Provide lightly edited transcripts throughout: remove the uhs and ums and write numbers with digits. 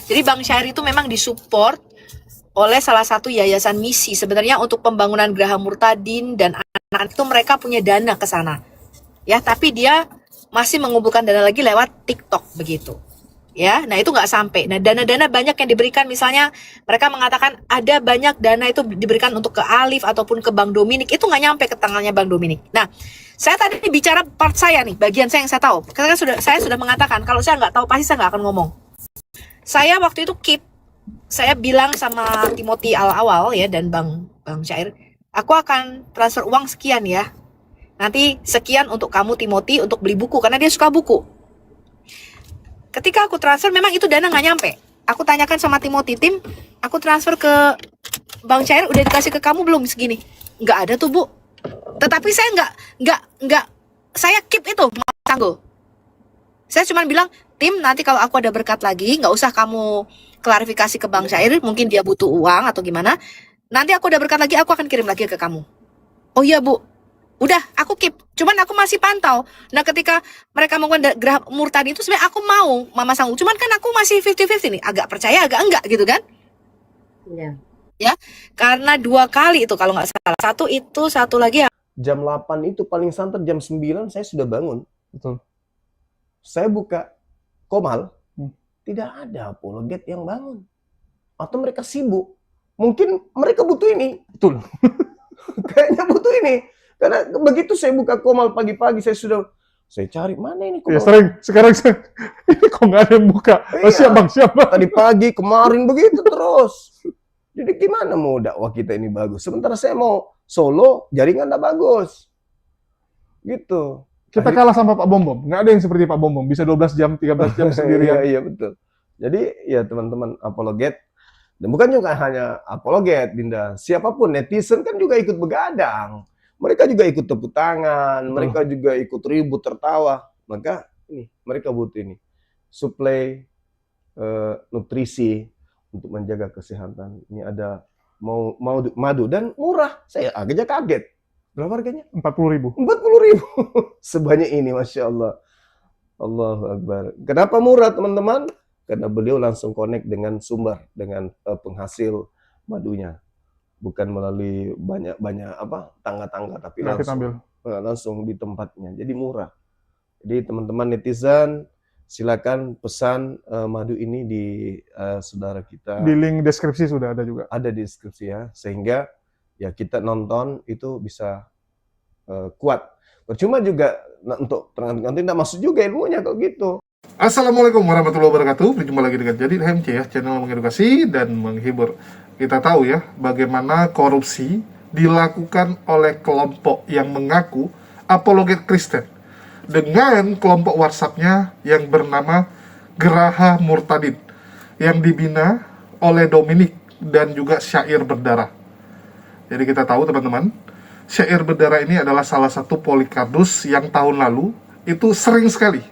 Jadi Bank Syair itu memang disupport oleh salah satu yayasan misi sebenarnya untuk pembangunan Geraha Murtadin, dan anak-anak itu mereka punya dana ke sana. Ya, tapi dia masih mengumpulkan dana lagi lewat TikTok begitu. Ya, nah itu nggak sampai. Nah, dana-dana banyak yang diberikan, misalnya mereka mengatakan ada banyak dana itu diberikan untuk ke Alif ataupun ke Bang Dominik, itu nggak nyampe ke tangannya Bang Dominik. Nah, saya tadi bicara part saya nih, bagian saya yang saya tahu. Karena saya sudah mengatakan kalau saya nggak tahu pasti saya nggak akan ngomong. Saya waktu itu saya bilang sama Timothy awal ya, dan Bang Syair, aku akan transfer uang sekian ya. Nanti sekian untuk kamu Timothy untuk beli buku karena dia suka buku. Ketika aku transfer memang itu dana nggak nyampe. Aku tanyakan sama Timothy, Tim, aku transfer ke Bang Syair udah dikasih ke kamu belum segini? Nggak ada tuh Bu. Tetapi saya nggak saya keep itu Mas Anggo. Saya cuma bilang, Tim, nanti kalau aku ada berkat lagi, nggak usah kamu klarifikasi ke Bang Syair, mungkin dia butuh uang atau gimana. Nanti aku ada berkat lagi, aku akan kirim lagi ke kamu. Oh iya Bu, udah aku keep. Cuman aku masih pantau. Nah ketika mereka menggunakan Geraha Murtadin itu sebenarnya aku mau Mama Sanggup. Cuman kan aku masih 50-50 nih, agak percaya agak enggak gitu kan. Iya. Ya, karena 2 kali itu kalau nggak salah. Satu itu, satu lagi Jam 8 itu paling santer jam 9 saya sudah bangun. Betul. Saya buka Komal, tidak ada apologet yang bangun. Atau mereka sibuk. Mungkin mereka butuh ini. Betul. Kayaknya butuh ini. Karena begitu saya buka Komal pagi-pagi, saya cari mana ini Ya Komal. sering, sekarang ini kok nggak ada yang buka. Iya. Oh, siap Bang, siap Bang. Tadi pagi, kemarin begitu terus. Jadi gimana mau dakwah kita ini bagus? Sementara saya mau solo, jaringan nggak bagus. Gitu. Kita kalah sama Pak Bom. Nggak ada yang seperti Pak Bom. Bisa 12 jam, 13 jam sendirian. Iya, betul. Jadi ya teman-teman apologet, dan bukan juga hanya apologet, Dinda. Siapapun, netizen kan juga ikut begadang. Mereka juga ikut tepuk tangan, mereka juga ikut ribut, tertawa. Maka ini, mereka butuh ini. Suplai nutrisi untuk menjaga kesehatan. Ini ada mau madu dan murah. Saya agaknya kaget. Berapa harganya? 40.000. 40.000. Sebanyak ini, Masya Allah. Allahu Akbar. Kenapa murah, teman-teman? Karena beliau langsung connect dengan sumber, dengan penghasil madunya. Bukan melalui banyak tangga-tangga, tapi langsung di tempatnya. Jadi murah. Jadi teman-teman netizen, silakan pesan madu ini di saudara kita. Di link deskripsi sudah ada juga. Ada di deskripsi ya, sehingga ya kita nonton itu bisa kuat. Percuma juga untuk nanti tidak masuk juga ilmunya kalau gitu. Assalamualaikum warahmatullahi wabarakatuh. Berjumpa lagi dengan Jadid HMC ya, channel mengedukasi dan menghibur. Kita tahu ya bagaimana korupsi dilakukan oleh kelompok yang mengaku apologet Kristen dengan kelompok WhatsApp-nya yang bernama Geraha Murtadin yang dibina oleh Dominik dan juga Syair Berdarah. Jadi kita tahu teman-teman, Syair Berdarah ini adalah salah satu polikardus yang tahun lalu itu sering sekali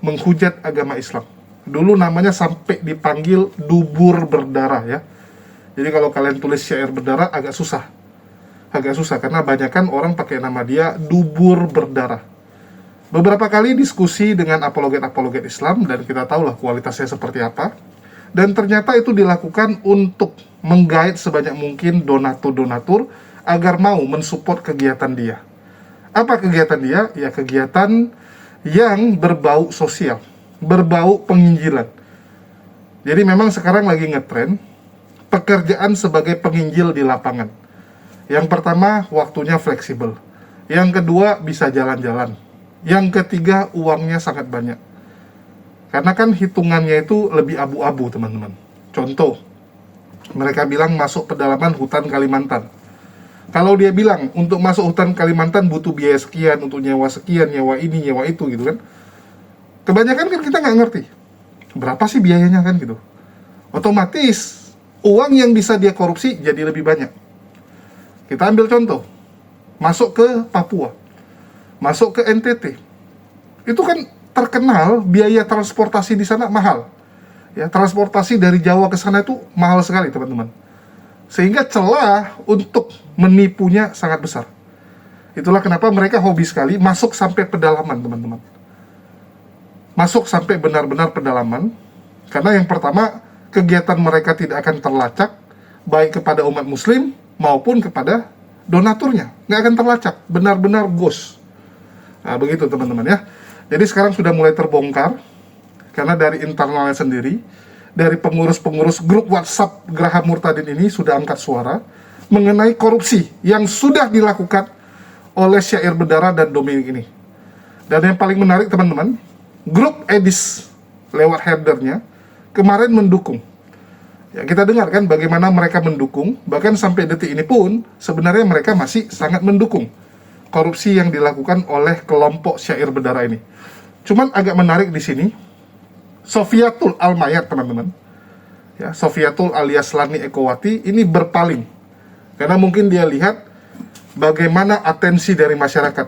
menghujat agama Islam. Dulu namanya sampai dipanggil dubur berdarah ya. Jadi kalau kalian tulis Syair Berdarah agak susah karena banyak kan orang pakai nama dia dubur berdarah. Beberapa kali diskusi dengan apologet Islam dan kita tahulah kualitasnya seperti apa. Dan ternyata itu dilakukan untuk menggait sebanyak mungkin donatur agar mau mensupport kegiatan dia. Apa kegiatan dia? Ya kegiatan yang berbau sosial, berbau penginjilan. Jadi memang sekarang lagi ngetren pekerjaan sebagai penginjil di lapangan. Yang pertama, waktunya fleksibel. Yang kedua, bisa jalan-jalan. Yang ketiga, uangnya sangat banyak. Karena kan hitungannya itu lebih abu-abu, teman-teman. Contoh, mereka bilang masuk pedalaman hutan Kalimantan. Kalau dia bilang untuk masuk hutan Kalimantan butuh biaya sekian, untuk nyewa sekian, nyewa ini, nyewa itu gitu kan. Kebanyakan kan kita nggak ngerti berapa sih biayanya kan gitu. Otomatis uang yang bisa dia korupsi jadi lebih banyak. Kita ambil contoh, masuk ke Papua, masuk ke NTT. Itu kan terkenal biaya transportasi di sana mahal. Ya, transportasi dari Jawa ke sana itu mahal sekali, teman-teman. Sehingga celah untuk menipunya sangat besar. Itulah kenapa mereka hobi sekali masuk sampai pedalaman, teman-teman. Masuk sampai benar-benar pedalaman. Karena yang pertama, kegiatan mereka tidak akan terlacak, baik kepada umat muslim maupun kepada donaturnya. Nggak akan terlacak, benar-benar ghost. Nah, begitu teman-teman ya. Jadi sekarang sudah mulai terbongkar, karena dari internalnya sendiri, dari pengurus-pengurus grup WhatsApp Geraha Murtadin ini sudah angkat suara mengenai korupsi yang sudah dilakukan oleh Syair Bedara dan Dominic ini. Dan yang paling menarik teman-teman, grup Edis lewat headernya kemarin mendukung. Ya, kita dengarkan bagaimana mereka mendukung, bahkan sampai detik ini pun sebenarnya mereka masih sangat mendukung korupsi yang dilakukan oleh kelompok Syair Bedara ini. Cuman agak menarik di sini, Sofiatul Almayat teman-teman, ya, Sofiatul alias Lani Ekowati ini berpaling karena mungkin dia lihat bagaimana atensi dari masyarakat,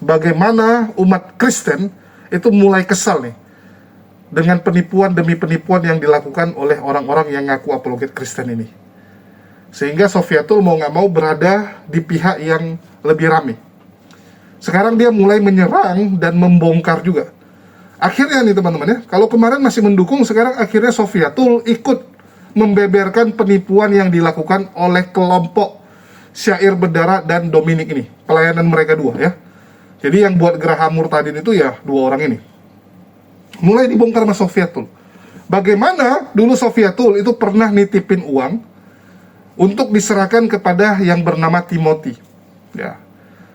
bagaimana umat Kristen itu mulai kesal nih dengan penipuan demi penipuan yang dilakukan oleh orang-orang yang ngaku apologet Kristen ini, sehingga Sofiatul mau nggak mau berada di pihak yang lebih ramai. Sekarang dia mulai menyerang dan membongkar juga. Akhirnya nih teman-teman ya, kalau kemarin masih mendukung, sekarang akhirnya Sofiatul ikut membeberkan penipuan yang dilakukan oleh kelompok Syair Bedara dan Dominic ini, pelayanan mereka dua ya. Jadi yang buat Geraha Murtadin itu ya dua orang ini. Mulai dibongkar sama Sofiatul. Bagaimana dulu Sofiatul itu pernah nitipin uang untuk diserahkan kepada yang bernama Timothy, ya,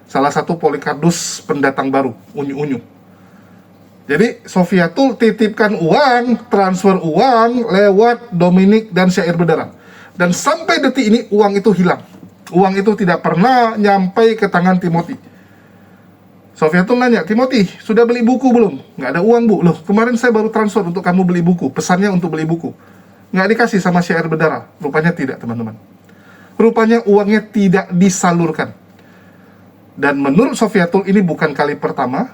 salah satu Polikardus pendatang baru, unyu-unyu. Jadi Sofiatul titipkan uang, transfer uang lewat Dominic dan Syair Bedara. Dan sampai detik ini uang itu hilang. Uang itu tidak pernah nyampai ke tangan Timothy. Sofiatul nanya, Timothy, sudah beli buku belum? Nggak ada uang, Bu. Loh, kemarin saya baru transfer untuk kamu beli buku. Pesannya untuk beli buku. Nggak dikasih sama Syair Bedara. Rupanya tidak, teman-teman. Rupanya uangnya tidak disalurkan. Dan menurut Sofiatul ini bukan kali pertama.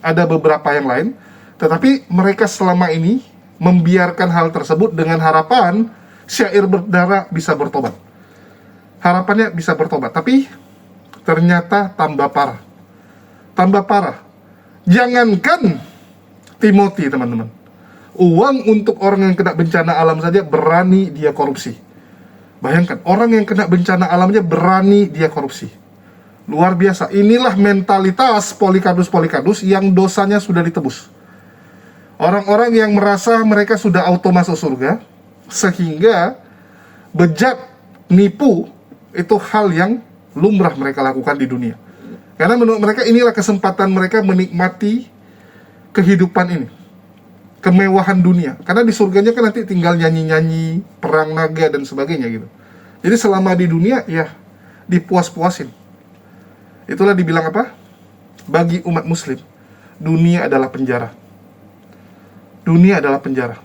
Ada beberapa yang lain, tetapi mereka selama ini membiarkan hal tersebut dengan harapan Syair Bedara bisa bertobat. Harapannya bisa bertobat, tapi ternyata tambah parah. Tambah parah. Jangankan Timothy, teman-teman. Uang untuk orang yang kena bencana alam saja berani dia korupsi. Bayangkan, orang yang kena bencana alamnya berani dia korupsi. Luar biasa. Inilah mentalitas Polikardus-Polikardus yang dosanya sudah ditebus. Orang-orang yang merasa mereka sudah auto masuk surga, sehingga bejat, nipu, itu hal yang lumrah mereka lakukan di dunia. Karena menurut mereka inilah kesempatan mereka menikmati kehidupan ini, kemewahan dunia. Karena di surganya kan nanti tinggal nyanyi-nyanyi, perang naga dan sebagainya gitu. Jadi selama di dunia ya dipuas-puasin. Itulah dibilang apa? Bagi umat muslim, dunia adalah penjara. Dunia adalah penjara.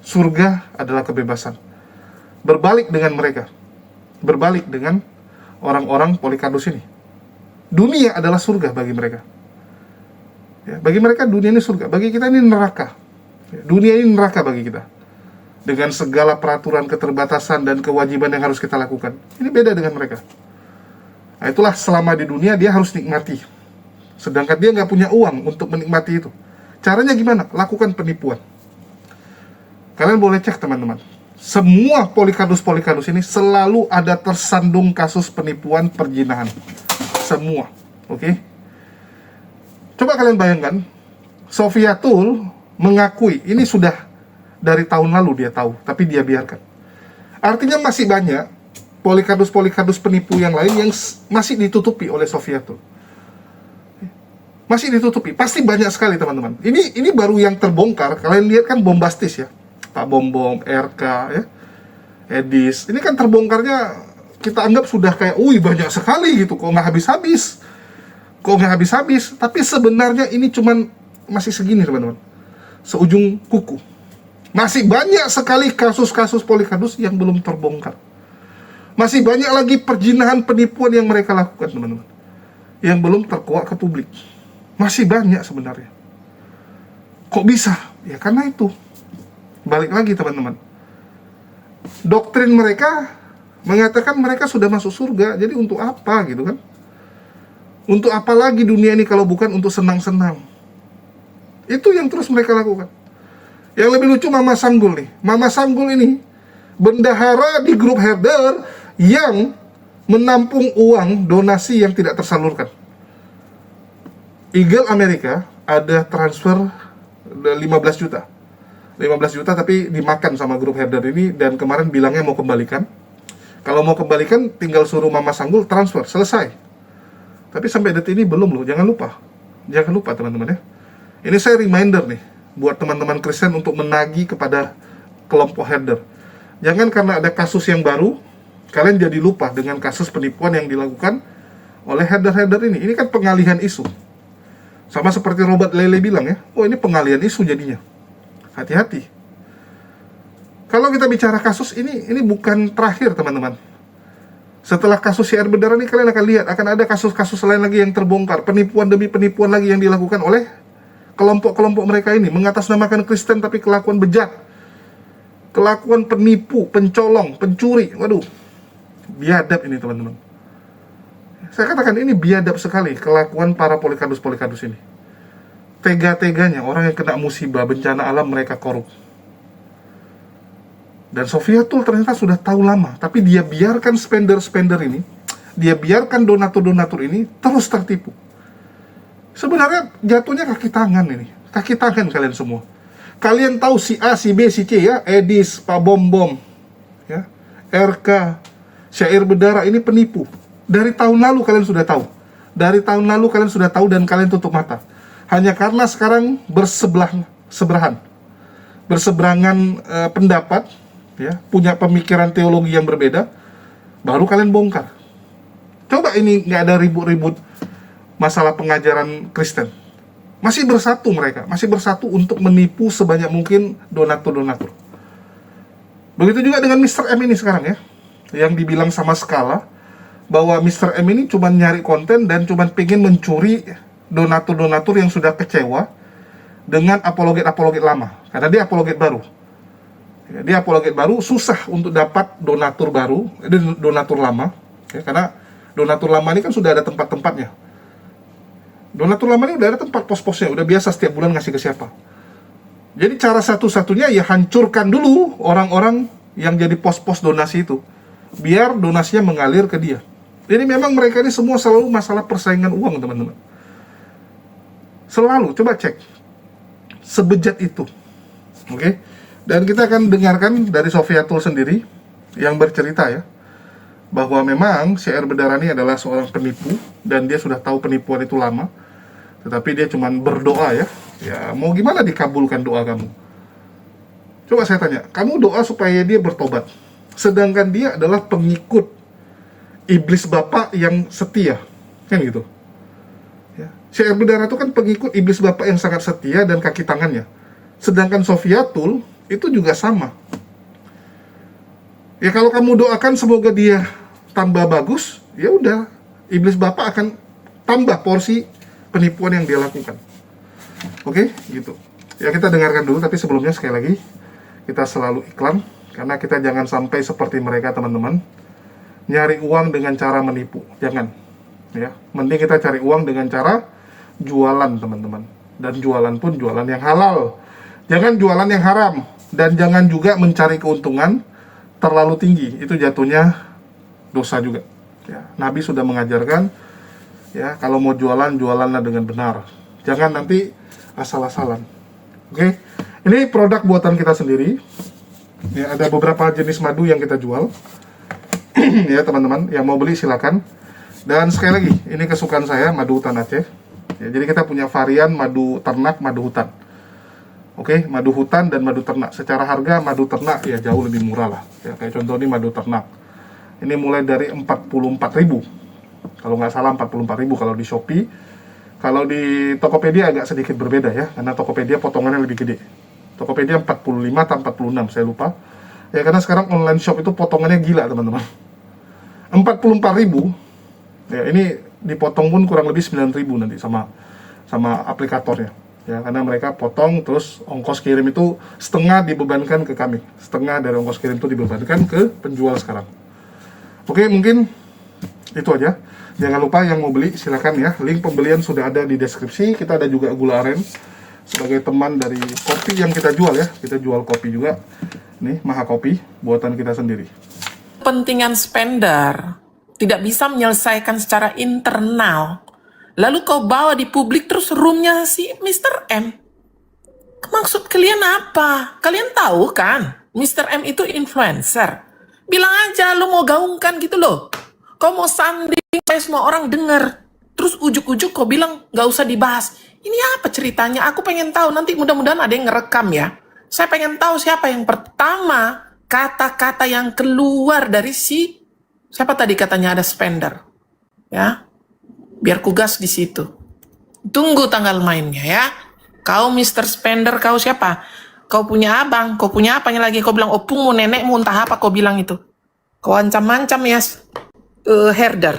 Surga adalah kebebasan. Berbalik dengan mereka. Berbalik dengan orang-orang Polikardus ini. Dunia adalah surga bagi mereka. Ya, bagi mereka dunia ini surga. Bagi kita ini neraka. Ya, dunia ini neraka bagi kita. Dengan segala peraturan, keterbatasan, dan kewajiban yang harus kita lakukan. Ini beda dengan mereka. Nah, itulah selama di dunia dia harus nikmati. Sedangkan dia nggak punya uang untuk menikmati itu. Caranya gimana? Lakukan penipuan. Kalian boleh cek teman-teman. Semua Polikardus-Polikardus ini selalu ada tersandung kasus penipuan perjinahan. Semua. Oke? Coba kalian bayangkan. Sofiatul mengakui. Ini sudah dari tahun lalu dia tahu. Tapi dia biarkan. Artinya masih banyak Polikardus-Polikardus penipu yang lain yang masih ditutupi oleh Sofiatul. Masih ditutupi. Pasti banyak sekali teman-teman. Ini baru yang terbongkar. Kalian lihat kan bombastis ya. Pak Bom-Bom, RK ya, Edis. Ini kan terbongkarnya kita anggap sudah kayak, banyak sekali gitu. Kok nggak habis-habis? Kok nggak habis-habis? Tapi sebenarnya ini cuman masih segini teman-teman. Seujung kuku. Masih banyak sekali kasus-kasus Polikardus yang belum terbongkar. Masih banyak lagi perjinahan penipuan yang mereka lakukan teman-teman, yang belum terkuak ke publik. Masih banyak sebenarnya. Kok bisa? Ya karena itu. Balik lagi teman-teman. Doktrin mereka mengatakan mereka sudah masuk surga. Jadi untuk apa gitu kan? Untuk apa lagi dunia ini kalau bukan untuk senang-senang? Itu yang terus mereka lakukan. Yang lebih lucu Mama Sanggul nih. Mama Sanggul ini bendahara di grup herder yang menampung uang donasi yang tidak tersalurkan. Eagle Amerika ada transfer 15 juta. 15 juta tapi dimakan sama grup herder ini, dan kemarin bilangnya mau kembalikan. Kalau mau kembalikan tinggal suruh Mama Sanggul transfer, selesai. Tapi sampai detik ini belum loh, jangan lupa. Jangan lupa teman-teman ya. Ini saya reminder nih buat teman-teman Kristen untuk menagih kepada kelompok herder. Jangan karena ada kasus yang baru, kalian jadi lupa dengan kasus penipuan yang dilakukan oleh herder-herder ini. Ini kan pengalihan isu. Sama seperti Robert Lele bilang ya, oh ini pengalihan isu jadinya. Hati-hati. Kalau kita bicara kasus ini bukan terakhir teman-teman. Setelah kasus CR Bedara ini kalian akan lihat akan ada kasus-kasus lain lagi yang terbongkar, penipuan demi penipuan lagi yang dilakukan oleh kelompok-kelompok mereka ini, mengatasnamakan Kristen tapi kelakuan bejat, kelakuan penipu, pencolong, pencuri. Waduh, biadab ini teman-teman. Saya katakan ini biadab sekali kelakuan para Polikarpus ini. Tega-teganya orang yang kena musibah, bencana alam mereka korup. Dan Sofiatul ternyata sudah tahu lama, tapi dia biarkan spender-spender ini, dia biarkan donatur-donatur ini terus tertipu. Sebenarnya jatuhnya kaki tangan ini, kaki tangan kalian semua. Kalian tahu si A, si B, si C ya, Edis, Pak Bom, ya, RK, Syair Bedara ini penipu. Dari tahun lalu kalian sudah tahu. Dari tahun lalu kalian sudah tahu dan kalian tutup mata. Hanya karena sekarang berseberangan pendapat, ya, punya pemikiran teologi yang berbeda, baru kalian bongkar. Coba ini nggak ada ribut-ribut masalah pengajaran Kristen. Masih bersatu mereka, masih bersatu untuk menipu sebanyak mungkin donatur-donatur. Begitu juga dengan Mr. M ini sekarang ya, yang dibilang sama Skala bahwa Mr. M ini cuma nyari konten dan cuma pengen mencuri donatur-donatur yang sudah kecewa dengan apologet-apologet lama, karena dia apologet baru. Ya, dia apologet baru, susah untuk dapat donatur baru, donatur lama, ya, karena donatur lama ini kan sudah ada tempat-tempatnya. Donatur lama ini udah ada tempat pos-posnya, udah biasa setiap bulan ngasih ke siapa. Jadi cara satu-satunya ya hancurkan dulu orang-orang yang jadi pos-pos donasi itu, biar donasinya mengalir ke dia. Jadi memang mereka ini semua selalu masalah persaingan uang teman-teman. Selalu, coba cek. Sebejat itu. Oke? Dan kita akan dengarkan dari Sofiatul sendiri yang bercerita ya, bahwa memang Syair Bedara ini adalah seorang penipu dan dia sudah tahu penipuan itu lama. Tetapi dia cuma berdoa ya. Ya, mau gimana dikabulkan doa kamu? Coba saya tanya, kamu doa supaya dia bertobat. Sedangkan dia adalah pengikut iblis bapak yang setia. Kan gitu. Ya. Syair Bedara itu kan pengikut iblis bapak yang sangat setia dan kaki tangannya. Sedangkan Sofiatul itu juga sama. Ya kalau kamu doakan semoga dia tambah bagus, ya udah, iblis bapak akan tambah porsi penipuan yang dia lakukan. Oke, gitu. Ya kita dengarkan dulu, tapi sebelumnya sekali lagi kita selalu iklan karena kita jangan sampai seperti mereka teman-teman, nyari uang dengan cara menipu. Jangan. Ya, mending kita cari uang dengan cara jualan teman-teman. Dan jualan pun jualan yang halal. Jangan jualan yang haram. Dan jangan juga mencari keuntungan terlalu tinggi. Itu jatuhnya dosa juga. Ya, Nabi sudah mengajarkan, ya kalau mau jualan, jualanlah dengan benar. Jangan nanti asal-asalan. Oke, ini produk buatan kita sendiri. Ya, ada beberapa jenis madu yang kita jual. Ya teman-teman, yang mau beli silakan. Dan sekali lagi, ini kesukaan saya, madu hutan Aceh. Ya, jadi kita punya varian madu ternak, madu hutan. Oke, madu hutan dan madu ternak. Secara harga madu ternak ya jauh lebih murah lah. Ya, kayak contoh ini madu ternak. Ini mulai dari 44.000. Kalau nggak salah 44.000 kalau di Shopee. Kalau di Tokopedia agak sedikit berbeda ya, karena Tokopedia potongannya lebih gede. Tokopedia 45 atau 46, saya lupa. Ya karena sekarang online shop itu potongannya gila teman-teman. 44.000. Ya ini dipotong pun kurang lebih 9.000 nanti sama aplikatornya. Ya, karena mereka potong terus ongkos kirim itu setengah dibebankan ke kami. Setengah dari ongkos kirim itu dibebankan ke penjual sekarang. Oke, mungkin itu aja. Jangan lupa yang mau beli silakan ya. Link pembelian sudah ada di deskripsi. Kita ada juga gula aren. sebagai teman dari kopi yang kita jual ya. Kita jual kopi juga. Nih, Maha Kopi, buatan kita sendiri. Kepentingan spender tidak bisa menyelesaikan secara internal. Lalu kau bawa di publik terus roomnya si Mr. M. Maksud kalian apa? Kalian tahu kan, Mr. M itu influencer. Bilang aja lu mau gaungkan gitu loh. Kau mau sanding supaya semua orang denger. Terus ujuk-ujuk kau bilang gak usah dibahas. Ini apa ceritanya? Aku pengen tahu. Nanti mudah-mudahan ada yang ngerekam ya. Saya pengen tahu siapa yang pertama kata-kata yang keluar dari siapa tadi katanya ada spender. Ya. Biar kugas di situ. Tunggu tanggal mainnya ya. Kau Mr. Spender, kau siapa? Kau punya abang, kau punya apanya lagi? Kau bilang opungmu, nenekmu, entah apa kau bilang itu. Kau ancam-ancam ya, herder.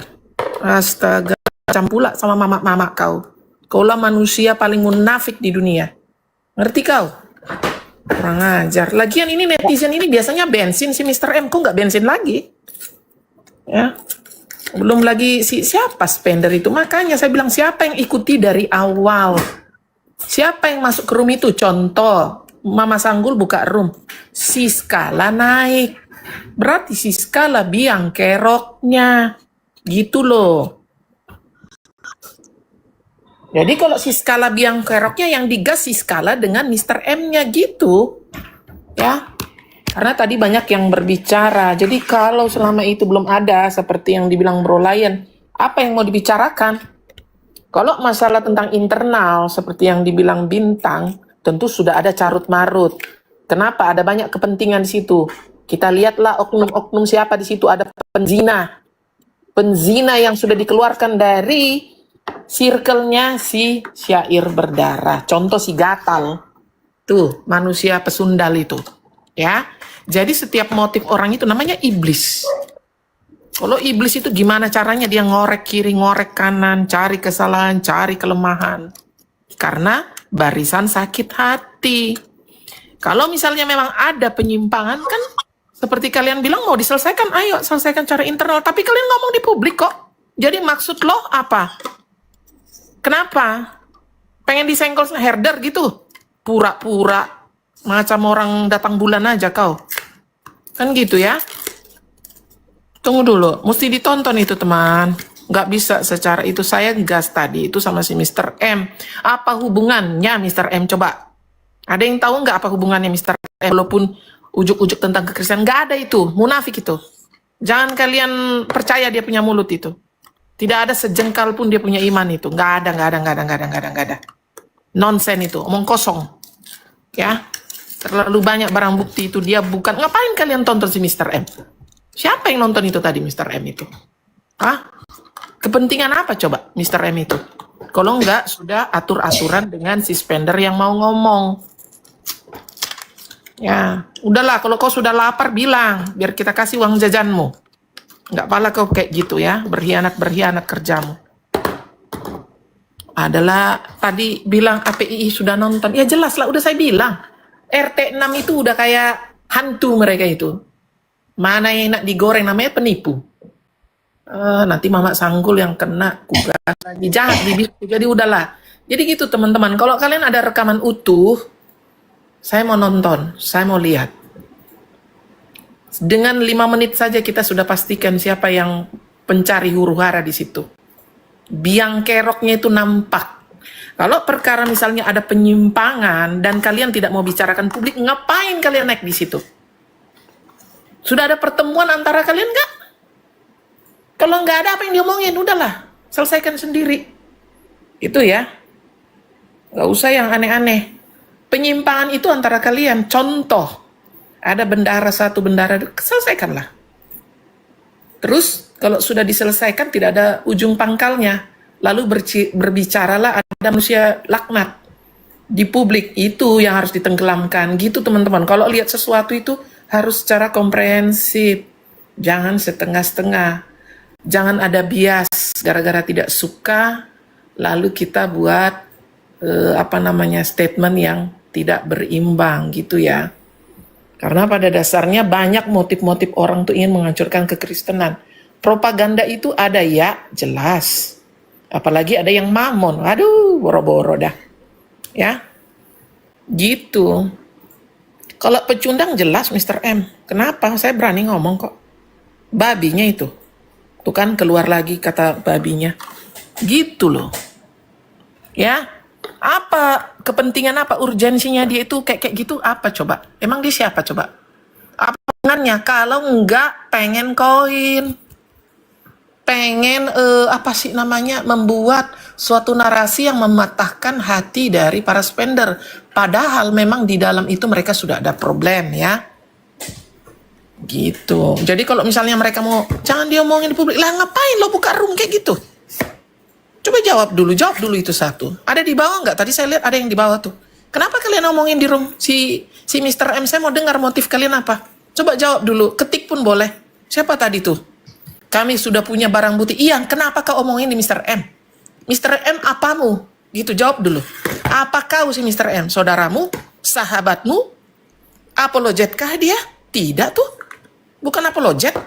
Astaga, ancam pula sama mama-mama kau. Kaulah manusia paling munafik di dunia. Ngerti kau? Kurang ajar. Lagian ini netizen ini biasanya bensin si Mr. M. Kok nggak bensin lagi? Ya. Belum lagi siapa spender itu. Makanya saya bilang siapa yang ikuti dari awal. Siapa yang masuk ke room itu? Contoh, Mama Sanggul buka room. Siska naik. Berarti Siska biang keroknya. Gitu loh. Jadi kalau Siska biang keroknya yang digas Siska dengan Mr. M-nya gitu. Ya. Karena tadi banyak yang berbicara. Jadi kalau selama itu belum ada seperti yang dibilang Bro Lion, apa yang mau dibicarakan? Kalau masalah tentang internal seperti yang dibilang Bintang, tentu sudah ada carut marut. Kenapa? Ada banyak kepentingan di situ. Kita lihatlah oknum-oknum siapa di situ. Ada penzina. Penzina yang sudah dikeluarkan dari circle-nya si Syair Berdarah. Contoh si Gatal. Tuh, manusia pesundal itu. Ya. Jadi setiap motif orang itu namanya iblis. Kalau iblis itu gimana caranya dia ngorek kiri, ngorek kanan, cari kesalahan, cari kelemahan. Karena barisan sakit hati. Kalau misalnya memang ada penyimpangan kan seperti kalian bilang mau diselesaikan, ayo selesaikan cara internal. Tapi kalian ngomong di publik kok. Jadi maksud lo apa? Kenapa? Pengen disenggol herder gitu? Pura-pura. Macam orang datang bulan aja kau. Kan gitu ya. Tunggu dulu. Mesti ditonton itu teman. Nggak bisa secara itu. Saya gas tadi itu sama si Mr. M. Apa hubungannya Mr. M? Coba. Ada yang tahu nggak apa hubungannya Mr. M? Walaupun ujuk-ujuk tentang kekristenan. Nggak ada itu. Munafik itu. Jangan kalian percaya dia punya mulut itu. Tidak ada sejengkal pun dia punya iman itu. Nggak ada. Nonsen itu. Omong kosong. Ya. Terlalu banyak barang bukti itu dia bukan. Ngapain kalian tonton si Mr. M? Siapa yang nonton itu tadi Mr. M itu? Hah? Kepentingan apa coba Mr. M itu? Kalau enggak sudah atur-aturan dengan si spender yang mau ngomong. Ya, udahlah kalau kau sudah lapar bilang biar kita kasih uang jajanmu. Enggak pala kau kayak gitu ya, berkhianat kerjamu. Adalah tadi bilang API sudah nonton. Ya jelas lah udah saya bilang. RT 6 itu udah kayak hantu mereka itu. Mana yang nak digoreng namanya penipu. Nanti Mama Sanggul yang kena kugas lagi jahat bibir. Jadi udahlah. Jadi gitu teman-teman. Kalau kalian ada rekaman utuh, saya mau nonton, saya mau lihat. Dengan 5 menit saja kita sudah pastikan siapa yang pencari huru-hara di situ. Biang keroknya itu nampak. Kalau perkara misalnya ada penyimpangan dan kalian tidak mau bicarakan publik, ngapain kalian naik di situ? Sudah ada pertemuan antara kalian nggak? Kalau nggak ada apa yang diomongin, udahlah, selesaikan sendiri. Itu ya. Nggak usah yang aneh-aneh. Penyimpangan itu antara kalian. Contoh, ada bendahara satu, bendahara selesaikanlah. Terus kalau sudah diselesaikan tidak ada ujung pangkalnya. Lalu berbicaralah ada manusia laknat di publik, itu yang harus ditenggelamkan gitu teman-teman. Kalau lihat sesuatu itu harus secara komprehensif, jangan setengah-setengah, jangan ada bias gara-gara tidak suka lalu kita buat statement yang tidak berimbang gitu ya. Karena pada dasarnya banyak motif-motif orang tuh ingin menghancurkan kekristenan. Propaganda itu ada ya, jelas. Apalagi ada yang mamon. Aduh, boro-boro dah. Ya. Gitu. Kalau pecundang jelas Mr. M. Kenapa? Saya berani ngomong kok. Babinya itu. Tuh kan keluar lagi kata babinya. Gitu loh. Ya. Apa kepentingan apa urgensinya dia itu kayak gitu apa coba? Emang dia siapa coba? Apa hubungannya? Kalau enggak pengen koin. Pengen apa sih namanya, membuat suatu narasi yang mematahkan hati dari para spender. Padahal memang di dalam itu mereka sudah ada problem ya. Gitu. Jadi kalau misalnya mereka mau, jangan diomongin di publik. Lah ngapain lo buka room kayak gitu? Coba jawab dulu itu satu. Ada di bawah nggak? Tadi saya lihat ada yang di bawah tuh. Kenapa kalian ngomongin di room? Si Mr. M, saya mau dengar motif kalian apa. Coba jawab dulu, ketik pun boleh. Siapa tadi tuh? Kami sudah punya barang bukti. Iya, kenapa kau omongin di Mr. M? Mr. M apamu? Gitu, jawab dulu. Apa kau si Mr. M? Saudaramu? Sahabatmu? Apologetkah dia? Tidak tuh. Bukan apologet.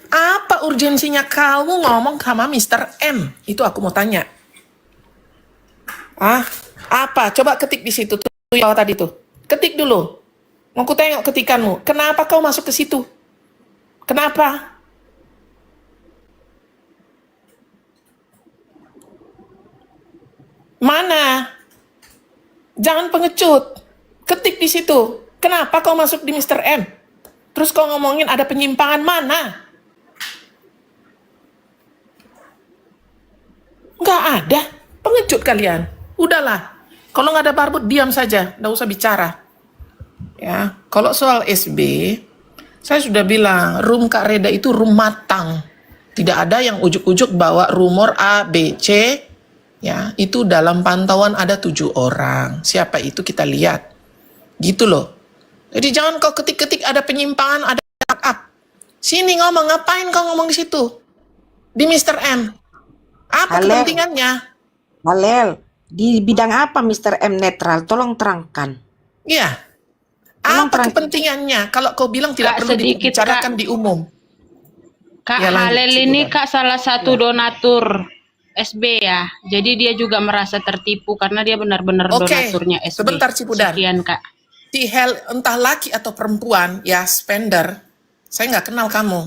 Apa urgensinya kamu ngomong sama Mr. M? Itu aku mau tanya. Apa? Coba ketik di situ tuh yang tadi tuh. Ketik dulu. Mau ku tengok ketikanmu. Kenapa kau masuk ke situ? Kenapa? Mana? Jangan pengecut. Ketik di situ. Kenapa kau masuk di Mr. M? Terus kau ngomongin ada penyimpangan mana? Nggak ada. Pengecut kalian. Udahlah. Kalau nggak ada barbut, diam saja. Nggak usah bicara. Ya. Kalau soal SB, saya sudah bilang, room Kak Reda itu room matang. Tidak ada yang ujuk-ujuk bawa rumor A, B, C. Ya, itu dalam pantauan ada 7 orang. Siapa itu kita lihat. Gitu loh. Jadi jangan kau ketik-ketik ada penyimpangan, ada up. Sini ngomong, ngapain kau ngomong di situ? Di Mr. M. Apa Halel, kepentingannya? Halel, di bidang apa Mr. M netral? Tolong terangkan. Iya. Tolong Apa terangkan. kepentingannya? Kalau kau bilang tidak Kak, perlu sedikit, dibicarakan di umum. Kak Ya, lanjut, Halel Cibulan. ini Kak salah satu donatur SB ya. Jadi dia juga merasa tertipu karena dia benar-benar Oke, donaturnya SB. sebentar, Cibudan. Sekian Kak. Entah laki atau perempuan, ya spender, saya nggak kenal kamu.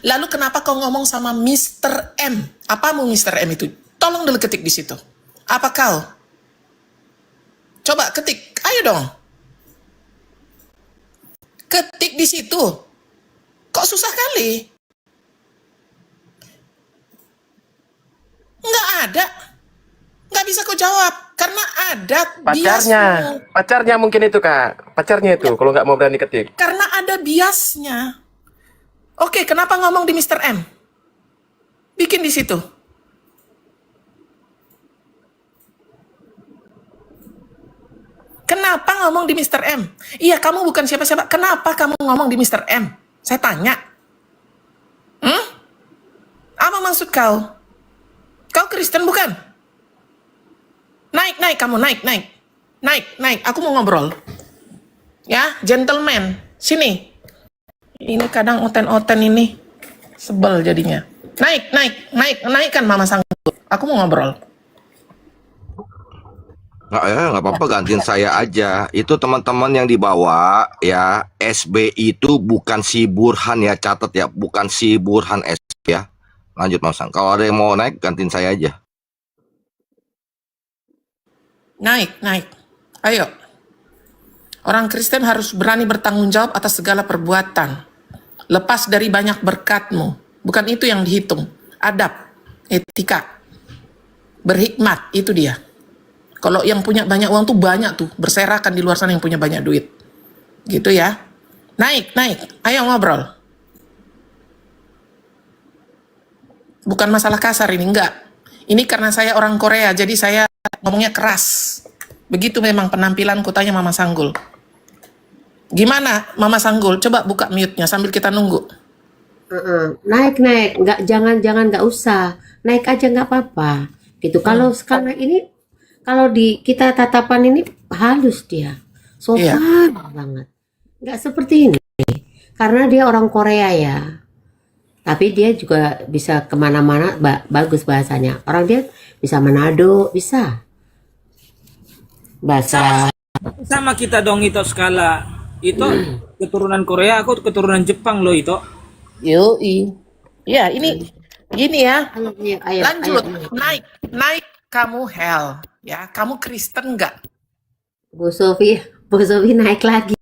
Lalu kenapa kau ngomong sama Mr. M? Apamu Mr. M itu? Tolong dulu ketik di situ. Apa kau? Coba ketik, ayo dong. Ketik di situ. Kok susah kali? Nggak ada. Nggak bisa kau jawab. Karena ada biasmu. Pacarnya mungkin itu Kak, pacarnya itu kalau nggak mau berani ketik. Karena ada biasnya. Oke, kenapa ngomong di Mr. M? Bikin di situ. Kenapa ngomong di Mr. M? Iya, kamu bukan siapa-siapa. Kenapa kamu ngomong di Mr. M? Saya tanya. Apa maksud kau? Kau Kristen bukan? Naik, kamu naik. Naik. Aku mau ngobrol. Ya, gentleman. Sini. Ini kadang oten-oten ini. Sebel jadinya. Naikkan Mama Sanggup. Aku mau ngobrol. Nggak apa-apa, gantiin saya aja. Itu teman-teman yang dibawa ya, SB itu bukan si Burhan ya, catat ya, bukan si Burhan SB ya. Lanjut Mas Sang. Kalau ada yang mau naik, gantiin saya aja. Naik. Ayo. Orang Kristen harus berani bertanggung jawab atas segala perbuatan. Lepas dari banyak berkatmu. Bukan itu yang dihitung. Adab, etika, berhikmat, itu dia. Kalau yang punya banyak uang tuh banyak tuh. Berserakan di luar sana yang punya banyak duit. Gitu ya. Naik. Ayo ngobrol. Bukan masalah kasar ini, enggak. Ini karena saya orang Korea, jadi saya ngomongnya keras. Begitu memang penampilanku, tanya Mama Sanggul. Gimana Mama Sanggul? Coba buka mute-nya sambil kita nunggu. Naik, jangan nggak usah, naik aja nggak apa-apa, gitu. Kalau sekarang ini, kalau di kita tatapan ini halus dia, sopan banget, nggak seperti ini, karena dia orang Korea ya, tapi dia juga bisa kemana-mana, bagus bahasanya, orang dia bisa Manado, bisa bahasa Sama kita dong itu skala. Itu keturunan Korea, aku keturunan Jepang loh itu. Yoi. Ya, ini gini ya. Ayo, ayo, Lanjut, ayo. naik kamu Hel, ya. Kamu Kristen nggak? Bu Sofi naik lagi.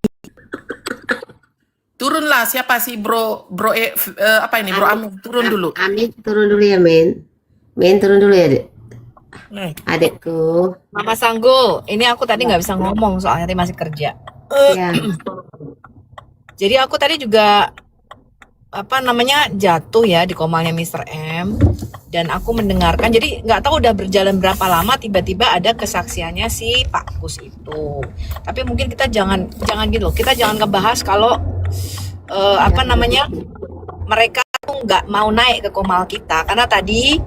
Turunlah siapa sih apa ini Bro Amin? Turun dulu. Amin turun dulu ya, Men. Men turun dulu ya, Dek. Adekku. Mama Sanggul, ini aku tadi nggak bisa ngomong soalnya tadi masih kerja. Ya. Jadi aku tadi juga jatuh ya di komalnya Mr. M, dan aku mendengarkan. Jadi nggak tahu udah berjalan berapa lama tiba-tiba ada kesaksiannya si Pak Kus itu. Tapi mungkin kita jangan gitu loh. Kita jangan ngebahas kalau mereka tuh nggak mau naik ke komal kita karena tadi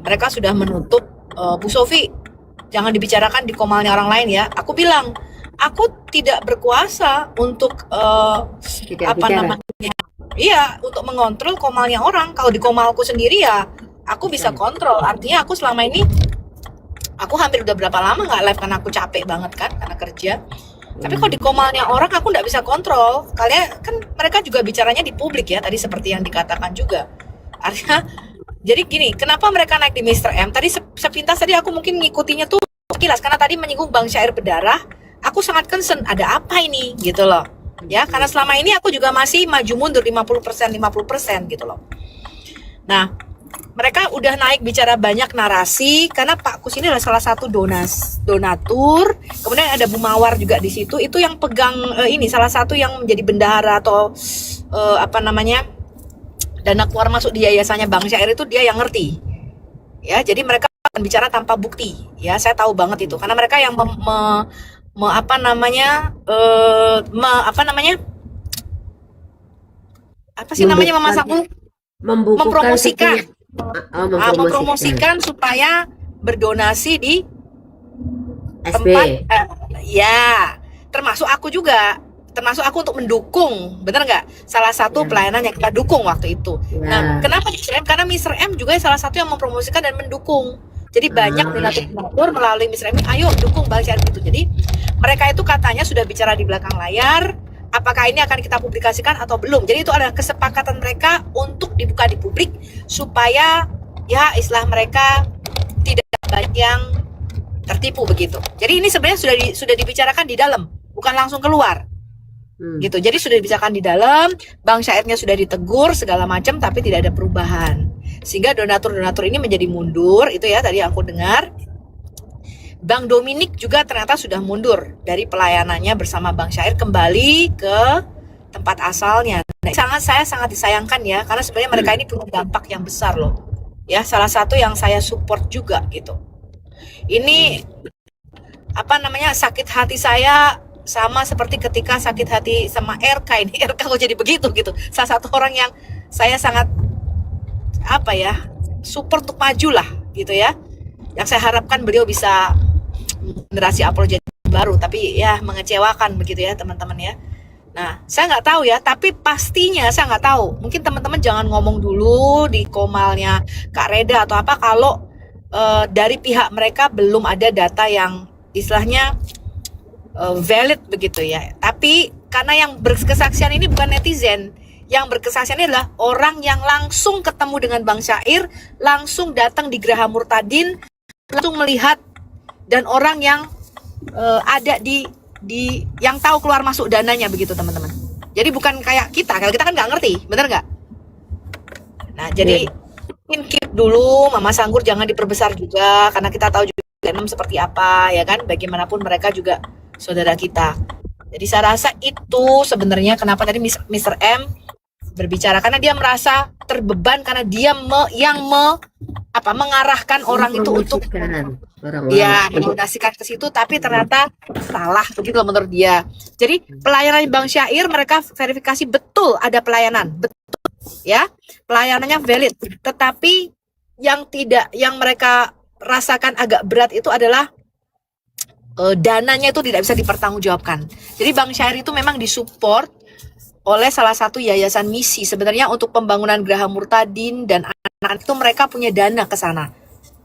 mereka sudah menutup. Bu Sofi, jangan dibicarakan di komalnya orang lain ya. Aku bilang, aku tidak berkuasa untuk iya, untuk mengontrol komalnya orang. Kalau di komalku sendiri ya, aku bisa kontrol. Artinya aku selama ini, aku hampir udah berapa lama nggak live karena aku capek banget kan, karena kerja. Tapi kalau di komalnya orang, aku nggak bisa kontrol. Kalian kan mereka juga bicaranya di publik ya, tadi seperti yang dikatakan juga. Artinya, jadi gini, kenapa mereka naik di Mr. M? Tadi sepintas tadi aku mungkin ngikutinya tuh sekilas karena tadi menyinggung Bang Syair berdarah. Aku sangat concern, ada apa ini gitu loh. Ya, karena selama ini aku juga masih maju mundur 50% gitu loh. Nah, mereka udah naik bicara banyak narasi karena Pak Kus ini adalah salah satu donatur. Kemudian ada Bu Mawar juga di situ. Itu yang pegang ini salah satu yang menjadi bendahara atau dana keluar masuk di yayasannya Bang Syair itu dia yang ngerti. Ya, jadi mereka akan bicara tanpa bukti. Ya, saya tahu banget itu karena mereka yang mempromosikan supaya berdonasi di SB. tempat termasuk aku juga, termasuk aku untuk mendukung, bener nggak? Salah satu pelayanan yang kita dukung waktu itu. Nah, kenapa Mr. M? Karena Mr. M juga salah satu yang mempromosikan dan mendukung. Jadi banyak donatur melalui Mr. M, ayo dukung Bang Syair gitu. Jadi mereka itu katanya sudah bicara di belakang layar. Apakah ini akan kita publikasikan atau belum? Jadi itu adalah kesepakatan mereka untuk dibuka di publik supaya ya istilah mereka tidak banyak yang tertipu begitu. Jadi ini sebenarnya sudah dibicarakan di dalam, bukan langsung keluar. Gitu. Jadi sudah dibicarakan di dalam, Bang Syairnya sudah ditegur segala macam tapi tidak ada perubahan. Sehingga donatur-donatur ini menjadi mundur, itu ya tadi aku dengar. Bang Dominik juga ternyata sudah mundur dari pelayanannya bersama Bang Syair kembali ke tempat asalnya. Nah, saya sangat disayangkan ya, karena sebenarnya mereka ini punya dampak yang besar loh. Ya, salah satu yang saya support juga gitu. Ini sakit hati saya sama seperti ketika sakit hati sama RK ini. RK kok jadi begitu gitu. Salah satu orang yang saya sangat support untuk maju lah gitu ya. Yang saya harapkan beliau bisa generasi apologetik baru, tapi ya mengecewakan begitu ya teman-teman ya. Nah, saya nggak tahu ya, tapi pastinya saya nggak tahu. Mungkin teman-teman jangan ngomong dulu di komalnya Kak Reda atau apa kalau dari pihak mereka belum ada data yang istilahnya valid begitu ya. Tapi karena yang berkesaksian ini bukan netizen, yang berkesaksian ini adalah orang yang langsung ketemu dengan Bang Syair, langsung datang di Geraha Murtadin, langsung melihat, dan orang yang ada di yang tahu keluar masuk dananya begitu teman-teman. Jadi bukan kayak kita, kalau kita kan nggak ngerti, bener nggak? Nah jadi mungkin keep dulu, Mama Sanggur jangan diperbesar juga, karena kita tahu juga seperti apa ya kan. Bagaimanapun mereka juga saudara kita. Jadi saya rasa itu sebenarnya kenapa tadi Mr. M berbicara, karena dia merasa terbeban karena dia mengarahkan orang itu untuk mendonasikan ke situ, tapi ternyata salah begitu loh menurut dia. Jadi pelayanan Bang Syair mereka verifikasi betul ada pelayanan, betul ya, pelayanannya valid. Tetapi yang mereka rasakan agak berat itu adalah dananya itu tidak bisa dipertanggungjawabkan. Jadi Bang Syair itu memang disupport oleh salah satu yayasan misi sebenarnya untuk pembangunan Geraha Murtadin, dan anak-anak itu mereka punya dana ke sana.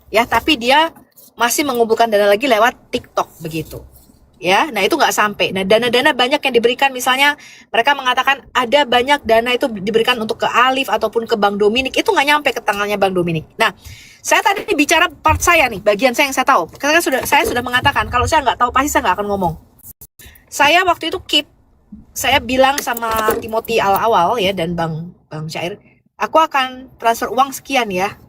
Ya, tapi dia masih mengumpulkan dana lagi lewat TikTok begitu. Ya, nah itu nggak sampai. Nah, dana-dana banyak yang diberikan, misalnya mereka mengatakan ada banyak dana itu diberikan untuk ke Alif ataupun ke Bang Dominik, itu nggak nyampe ke tangannya Bang Dominik. Nah, saya tadi bicara part saya nih, bagian saya yang saya tahu. Karena saya sudah mengatakan kalau saya nggak tahu pasti saya nggak akan ngomong. Saya waktu itu saya bilang sama Timothy awal ya dan Bang Syair, aku akan transfer uang sekian ya.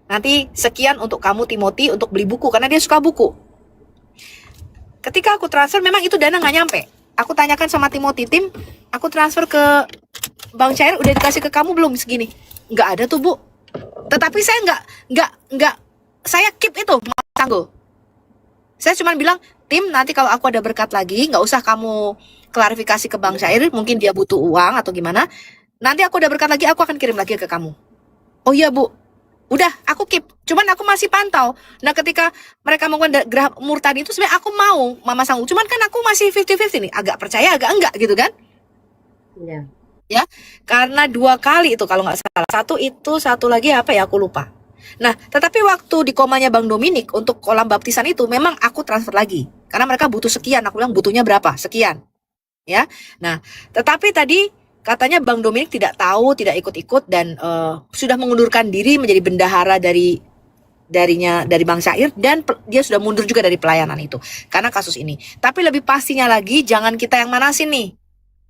Nanti sekian untuk kamu Timothy untuk beli buku karena dia suka buku. Ketika aku transfer memang itu dana nggak nyampe. Aku tanyakan sama Timothy, Tim, aku transfer ke Bang Syair udah dikasih ke kamu belum segini? Nggak ada tuh Bu. Tetapi saya nggak saya keep itu Mas Sanggul. Saya cuma bilang, Tim, nanti kalau aku ada berkat lagi, nggak usah kamu klarifikasi ke Bang Syair, mungkin dia butuh uang atau gimana. Nanti aku ada berkat lagi, aku akan kirim lagi ke kamu. Oh iya Bu. Udah, aku keep. Cuman aku masih pantau. Nah, ketika mereka melakukan gerah murtad itu sebenarnya aku mau Mama Sanggul. Cuman kan aku masih 50-50 nih. Agak percaya, agak enggak gitu kan. Iya. Ya, karena 2 kali itu kalau nggak salah. Satu lagi apa ya, aku lupa. Nah, tetapi waktu di komanya Bang Dominik untuk kolam baptisan itu memang aku transfer lagi. Karena mereka butuh sekian. Aku bilang butuhnya berapa? Sekian. Ya. Nah, tetapi tadi katanya Bang Dominik tidak tahu, tidak ikut-ikut dan sudah mengundurkan diri menjadi bendahara dari Bang Syair dan dia sudah mundur juga dari pelayanan itu karena kasus ini. Tapi lebih pastinya lagi jangan kita yang manasin nih.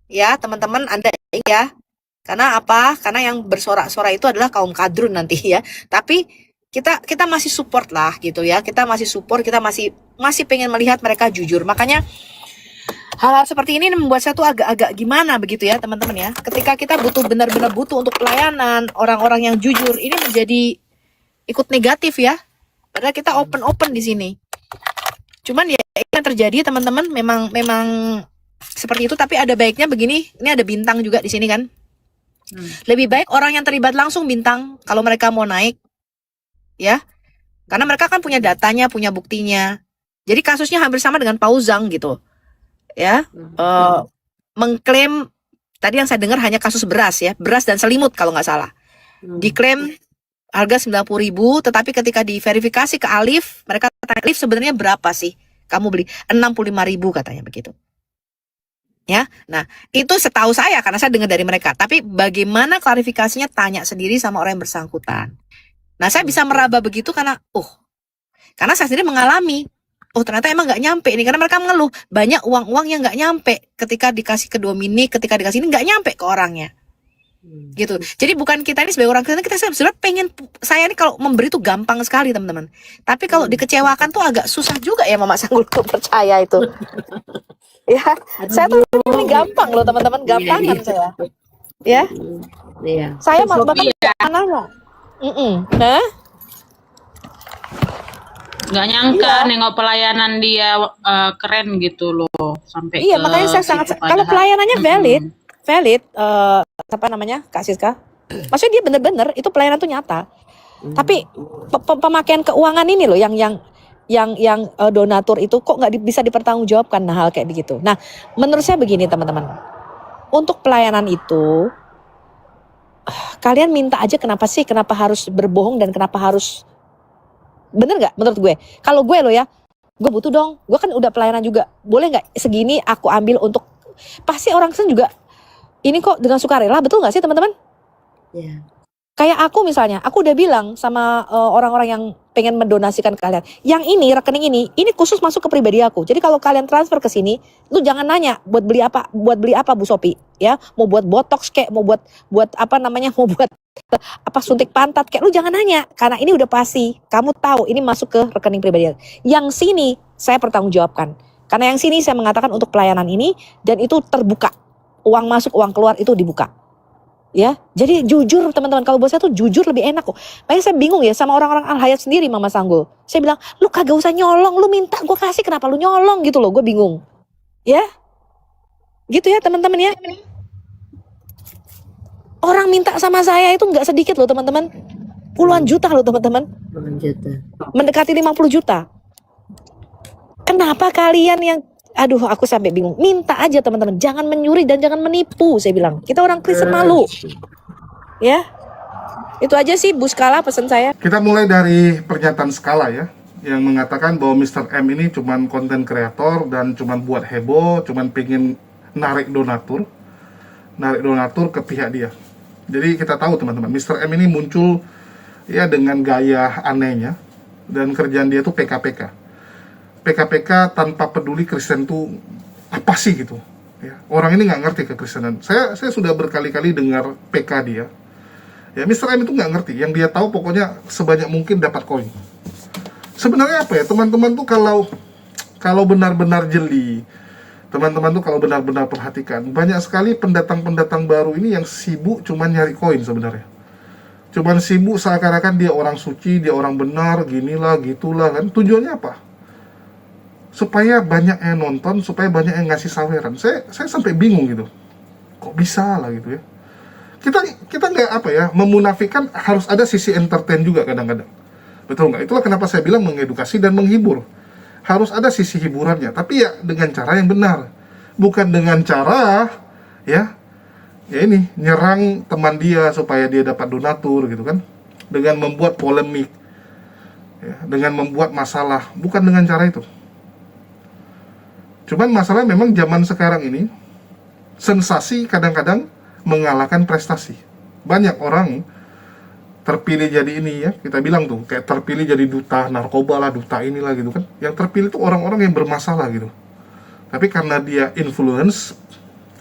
Ya, teman-teman Anda ya. Karena apa? Karena yang bersorak-sorak itu adalah kaum kadrun nanti ya. Tapi kita masih support lah gitu ya. Kita masih support, kita masih pengen melihat mereka jujur. Makanya hal-hal seperti ini membuat saya tuh agak-agak gimana begitu ya teman-teman ya. Ketika kita benar-benar butuh untuk pelayanan orang-orang yang jujur, ini menjadi ikut negatif ya. Padahal kita open di sini. Cuman ya yang terjadi teman-teman memang seperti itu. Tapi ada baiknya begini. Ini ada bintang juga di sini kan. Lebih baik orang yang terlibat langsung bintang kalau mereka mau naik, ya. Karena mereka kan punya datanya, punya buktinya. Jadi kasusnya hampir sama dengan Pauzang gitu. Ya, mengklaim tadi yang saya dengar hanya kasus beras ya, beras dan selimut kalau nggak salah. Diklaim harga 90.000, tetapi ketika diverifikasi ke Alif, mereka tanya, Alif sebenarnya berapa sih kamu beli? 65.000 katanya begitu. Ya, nah itu setahu saya karena saya dengar dari mereka. Tapi bagaimana klarifikasinya tanya sendiri sama orang yang bersangkutan. Nah saya bisa meraba begitu karena saya sendiri mengalami. Oh ternyata emang nggak nyampe ini karena mereka mengeluh banyak uang-uang yang nggak nyampe ketika dikasih ke Dominik, ketika dikasih ini nggak nyampe ke orangnya, gitu. Jadi bukan kita ini sebagai orang Kristen kita sebenarnya pengen, saya ini kalau memberi tuh gampang sekali teman-teman. Tapi kalau dikecewakan tuh agak susah juga ya Mama Sanggul untuk percaya itu. Ya, saya tuh ini gampang loh teman-teman, gampangan saya. Ya, saya bahkan nanya. Nah. Nggak nyangka nengok pelayanan dia keren gitu loh sampai iya makanya saya sangat kalau pelayanannya valid apa namanya Kak Siska, maksudnya dia bener-bener itu pelayanan tuh nyata. Tapi pemakaian keuangan ini loh yang donatur itu kok nggak bisa dipertanggungjawabkan hal kayak begitu. Nah menurut saya begini teman-teman, untuk pelayanan itu kalian minta aja kenapa harus berbohong dan kenapa harus. Bener gak menurut gue? Kalau gue loh ya, gue butuh dong. Gue kan udah pelayanan juga. Boleh gak segini aku ambil untuk... Pasti orang Kristen juga ini kok dengan sukarela, betul gak sih teman-teman? Iya. Kayak aku misalnya, aku udah bilang sama orang-orang yang pengen mendonasikan ke kalian. Yang ini, rekening ini khusus masuk ke pribadi aku. Jadi kalau kalian transfer ke sini, lu jangan nanya buat beli apa Bu Sophie. Ya, mau buat botox kek, mau buat apa namanya, mau buat apa suntik pantat kayak, lu jangan nanya karena ini udah pasti kamu tahu ini masuk ke rekening pribadi. Yang sini saya pertanggungjawabkan karena yang sini saya mengatakan untuk pelayanan ini dan itu terbuka, uang masuk uang keluar itu dibuka ya. Jadi jujur teman-teman, kalau buat saya tuh jujur lebih enak kok. Makanya saya bingung ya sama orang-orang Al-Hayat sendiri Mama Sanggul. Saya bilang lu kagak usah nyolong, lu minta gue kasih, kenapa lu nyolong gitu loh, gue bingung ya gitu ya teman-teman ya. Orang minta sama saya itu nggak sedikit loh teman-teman. Puluhan juta loh teman-teman. Mendekati 50 juta. Kenapa kalian yang... Aduh aku sampai bingung. Minta aja teman-teman. Jangan menyuri dan jangan menipu saya bilang. Kita orang Kristen malu. Ya. Itu aja sih Bu Skala pesan saya. Kita mulai dari pernyataan Skala ya. yang mengatakan bahwa Mr. M ini cuman konten kreator dan cuman buat heboh, cuman pengen narik donatur ke pihak dia. Jadi kita tahu teman-teman, Mr. M ini muncul ya dengan gaya anehnya, dan kerjaan dia tuh PKPK tanpa peduli Kristen tuh apa sih gitu. Ya, orang ini nggak ngerti kekristenan. Saya sudah berkali-kali dengar PK dia. Ya, Mr. M itu nggak ngerti. Yang dia tahu pokoknya sebanyak mungkin dapat koin. Sebenarnya apa ya, teman-teman tuh kalau benar-benar jeli, teman-teman tuh kalau benar-benar perhatikan, banyak sekali pendatang-pendatang baru ini yang sibuk cuman nyari koin sebenarnya. Cuman sibuk seakan-akan dia orang suci, dia orang benar, ginilah, gitulah kan. Tujuannya apa? Supaya banyak yang nonton, supaya banyak yang ngasih saweran. Saya sampai bingung gitu. Kok bisa lah gitu ya. Kita nggak apa ya, memunafikan, harus ada sisi entertain juga kadang-kadang. Betul nggak? Itulah kenapa saya bilang mengedukasi dan menghibur. Harus ada sisi hiburannya, tapi ya dengan cara yang benar. Bukan dengan cara ya ini nyerang teman dia supaya dia dapat donatur gitu kan. Dengan membuat polemik. Ya, dengan membuat masalah, bukan dengan cara itu. Cuman masalah memang zaman sekarang ini, sensasi kadang-kadang mengalahkan prestasi. Banyak orang terpilih jadi ini ya, kita bilang tuh, kayak terpilih jadi duta narkoba lah, duta inilah gitu kan. Yang terpilih tuh orang-orang yang bermasalah gitu. Tapi karena dia influence,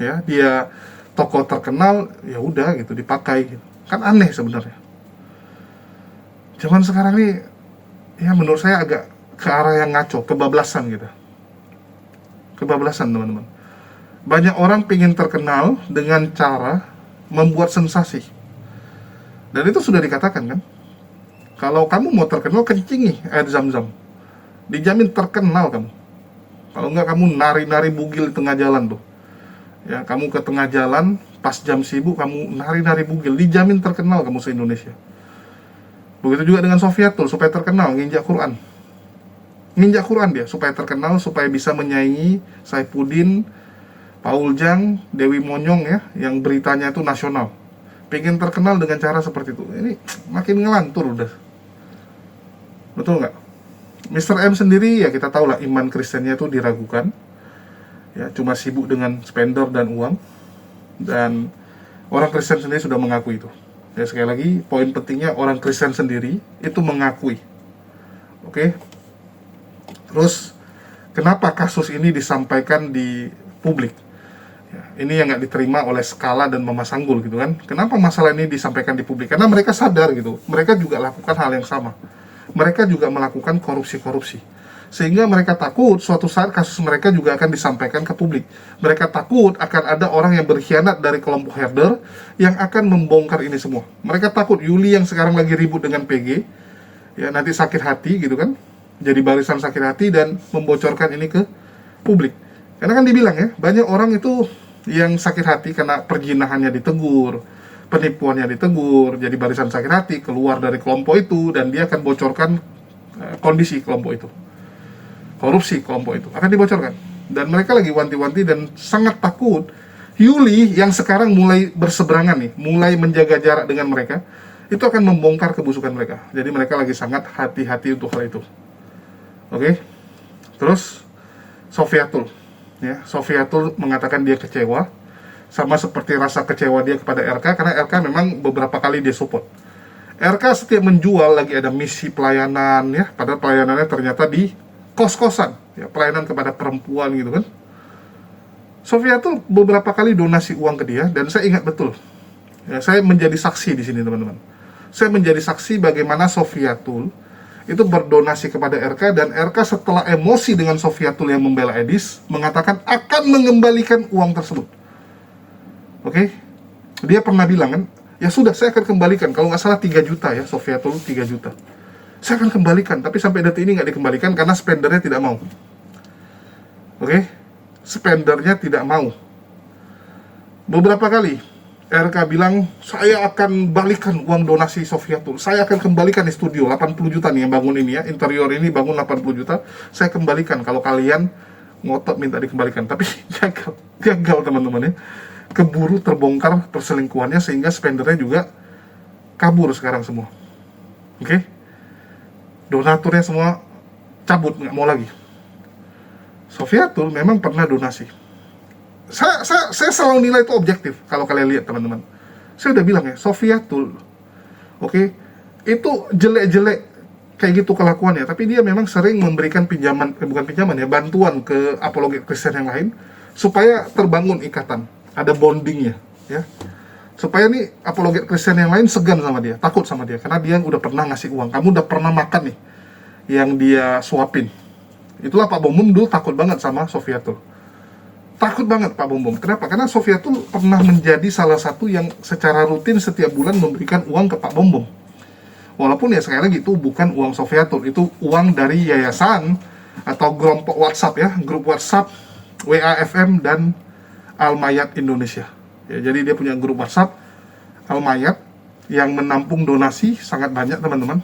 ya, dia tokoh terkenal, ya udah gitu, dipakai gitu. Kan aneh sebenarnya. Zaman sekarang ini, ya menurut saya agak ke arah yang ngaco, kebablasan gitu. Kebablasan teman-teman. Banyak orang ingin terkenal dengan cara membuat sensasi. Dan itu sudah dikatakan kan. Kalau kamu mau terkenal, kencingi air zam-zam. Dijamin terkenal kamu. Kalau enggak, kamu nari-nari bugil di tengah jalan tuh. Ya, kamu ke tengah jalan pas jam sibuk, kamu nari-nari bugil, dijamin terkenal kamu se-Indonesia. Begitu juga dengan Sofiatul, supaya terkenal nginjak Quran. Nginjak Quran dia supaya terkenal, supaya bisa menyaingi Saifuddin, Paul Jang, Dewi Monyong ya, yang beritanya itu nasional. Pengen terkenal dengan cara seperti itu. Ini makin ngelantur udah. Betul nggak? Mr. M sendiri ya kita tahu lah, iman Kristennya itu diragukan. Ya, cuma sibuk dengan spender dan uang. Dan orang Kristen sendiri sudah mengakui itu. Ya, sekali lagi, poin pentingnya orang Kristen sendiri itu mengakui. Oke? Terus, kenapa kasus ini disampaikan di publik? Ya, ini yang nggak diterima oleh Skala dan Mama Sanggul gitu kan. Kenapa masalah ini disampaikan di publik? Karena mereka sadar gitu, mereka juga lakukan hal yang sama. Mereka juga melakukan korupsi-korupsi. Sehingga mereka takut suatu saat kasus mereka juga akan disampaikan ke publik. Mereka takut akan ada orang yang berkhianat dari kelompok herder yang akan membongkar ini semua. Mereka takut Yuli yang sekarang lagi ribut dengan PG, ya nanti sakit hati gitu kan, jadi barisan sakit hati dan membocorkan ini ke publik. Karena kan dibilang ya, banyak orang itu yang sakit hati karena perjinahannya ditegur, penipuannya ditegur, jadi barisan sakit hati, keluar dari kelompok itu, dan dia akan bocorkan kondisi kelompok itu. Korupsi kelompok itu akan dibocorkan. Dan mereka lagi wanti-wanti dan sangat takut Yuli yang sekarang mulai berseberangan nih, mulai menjaga jarak dengan mereka, itu akan membongkar kebusukan mereka. Jadi mereka lagi sangat hati-hati untuk hal itu. Oke? Terus Sofiatul, ya, Sofiatul mengatakan dia kecewa, sama seperti rasa kecewa dia kepada RK, karena RK memang beberapa kali dia support. RK setiap menjual lagi ada misi pelayanan, ya, padahal pelayanannya ternyata di kos-kosan, ya, pelayanan kepada perempuan gitu kan. Sofiatul beberapa kali donasi uang ke dia, dan saya ingat betul. Ya, saya menjadi saksi di sini teman-teman. Saya menjadi saksi bagaimana Sofiatul itu berdonasi kepada RK, dan RK setelah emosi dengan Sofiatul yang membela Edis, mengatakan akan mengembalikan uang tersebut. Oke? Dia pernah bilang kan, ya sudah saya akan kembalikan, kalau nggak salah 3 juta ya, Sofiatul 3 juta. Saya akan kembalikan, tapi sampai detik ini nggak dikembalikan karena spendernya tidak mau. Oke? Spendernya tidak mau. Beberapa kali RK bilang, saya akan balikan uang donasi Sofiatul, saya akan kembalikan di studio 80 juta nih yang bangun ini ya, interior ini bangun 80 juta, saya kembalikan kalau kalian ngotot minta dikembalikan. Tapi gagal teman-teman ya, keburu terbongkar perselingkuhannya sehingga spendernya juga kabur sekarang semua. Oke? Donaturnya semua cabut, nggak mau lagi. Sofiatul memang pernah donasi. Saya selalu nilai itu objektif. Kalau kalian lihat teman-teman, saya udah bilang ya, Sofiatul, oke, itu jelek-jelek kayak gitu kelakuannya, tapi dia memang sering memberikan pinjaman, bukan pinjaman ya, bantuan ke apologet Kristen yang lain supaya terbangun ikatan, ada bondingnya, ya, supaya nih apologet Kristen yang lain segan sama dia, takut sama dia, karena dia udah pernah ngasih uang, kamu udah pernah makan nih yang dia suapin. Itulah Pak Bom Bom dulu takut banget sama Sofiatul. Takut banget Pak Bom Bom. Kenapa? Karena Sofiatul pernah menjadi salah satu yang secara rutin setiap bulan memberikan uang ke Pak Bom Bom. Walaupun ya sekali lagi itu bukan uang Sofiatul, itu uang dari yayasan atau kelompok WhatsApp ya, grup WhatsApp WAFM dan Al-Mayat Indonesia. Ya, jadi dia punya grup WhatsApp Al-Mayat yang menampung donasi sangat banyak teman-teman.